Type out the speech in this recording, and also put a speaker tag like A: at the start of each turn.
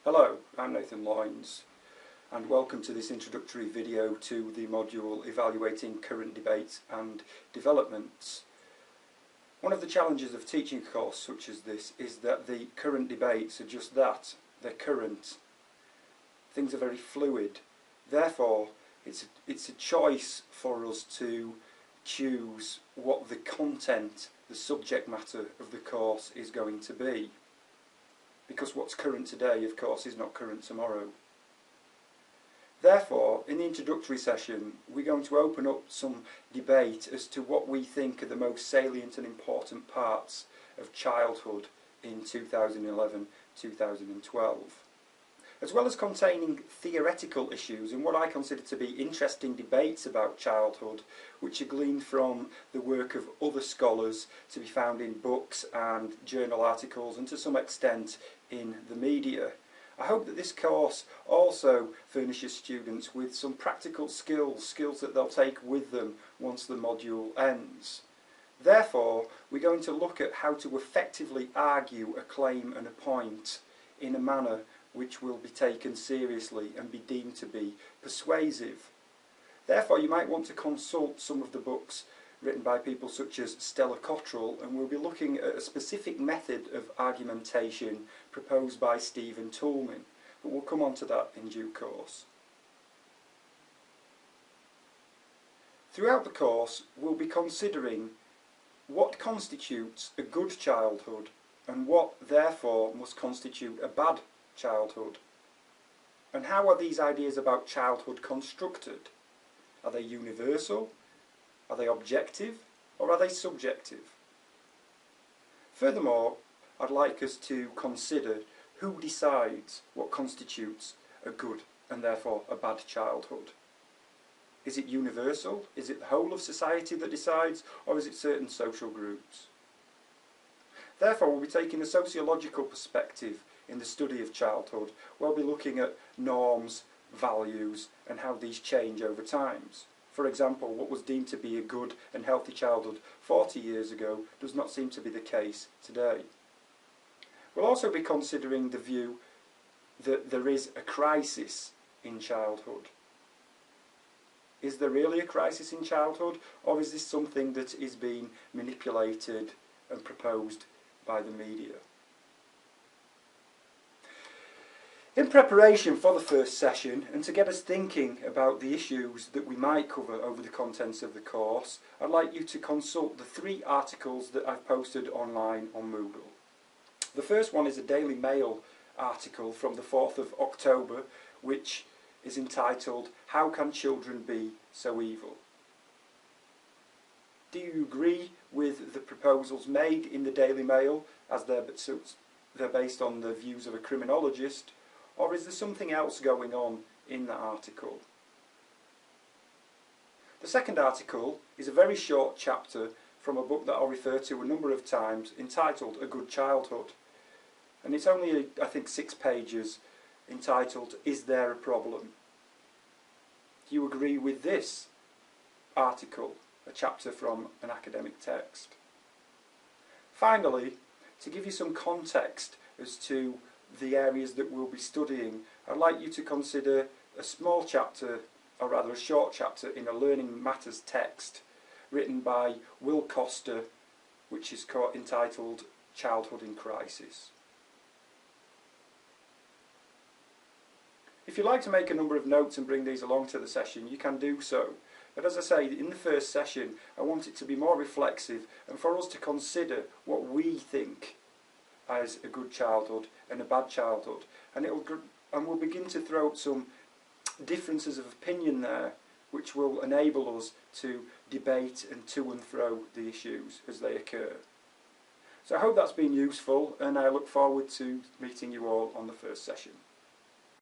A: Hello, I'm Nathan Loynes and welcome to this introductory video to the module Evaluating Current Debates and Developments. One of the challenges of teaching a course such as this is that the current debates are just that, they're current. Things are very fluid. Therefore, it's a choice for us to choose what the content, the subject matter of the course is going to be. Because what's current today, of course, is not current tomorrow. Therefore, in the introductory session, we're going to open up some debate as to what we think are the most salient and important parts of childhood in 2011-2012, as well as containing theoretical issues and what I consider to be interesting debates about childhood, which are gleaned from the work of other scholars to be found in books and journal articles and to some extent in the media. I hope that this course also furnishes students with some practical skills that they'll take with them once the module ends. Therefore, we're going to look at how to effectively argue a claim and a point in a manner which will be taken seriously and be deemed to be persuasive. Therefore, you might want to consult some of the books written by people such as Stella Cottrell, and we'll be looking at a specific method of argumentation proposed by Stephen Toulmin, but we'll come on to that in due course. Throughout the course, we'll be considering what constitutes a good childhood and what, therefore, must constitute a bad childhood. And how are these ideas about childhood constructed? Are they universal? Are they objective? Or are they subjective? Furthermore, I'd like us to consider who decides what constitutes a good and therefore a bad childhood. Is it universal? Is it the whole of society that decides? Or is it certain social groups? Therefore, we'll be taking a sociological perspective in the study of childhood. We'll be looking at norms, values, and how these change over time. For example, what was deemed to be a good and healthy childhood 40 years ago does not seem to be the case today. We'll also be considering the view that there is a crisis in childhood. Is there really a crisis in childhood, or is this something that is being manipulated and proposed by the media? In preparation for the first session, and to get us thinking about the issues that we might cover over the contents of the course, I'd like you to consult the 3 articles that I've posted online on Moodle. The first one is a Daily Mail article from the 4th of October, which is entitled, "How Can Children Be So Evil?" Do you agree with the proposals made in the Daily Mail, as they're based on the views of a criminologist? Or is there something else going on in that article? The second article is a very short chapter from a book that I'll refer to a number of times, entitled A Good Childhood. And it's only, I think, 6 pages, entitled, "Is There a Problem?" Do you agree with this article, a chapter from an academic text? Finally, to give you some context as to the areas that we'll be studying, I'd like you to consider a small chapter, or rather a short chapter, in a Learning Matters text written by Will Coster, which is entitled Childhood in Crisis. If you'd like to make a number of notes and bring these along to the session, you can do so. But as I say, in the first session, I want it to be more reflexive and for us to consider what we think as a good childhood and a bad childhood, and we'll begin to throw up some differences of opinion there, which will enable us to debate and to and fro the issues as they occur. So I hope that's been useful, and I look forward to meeting you all on the first session.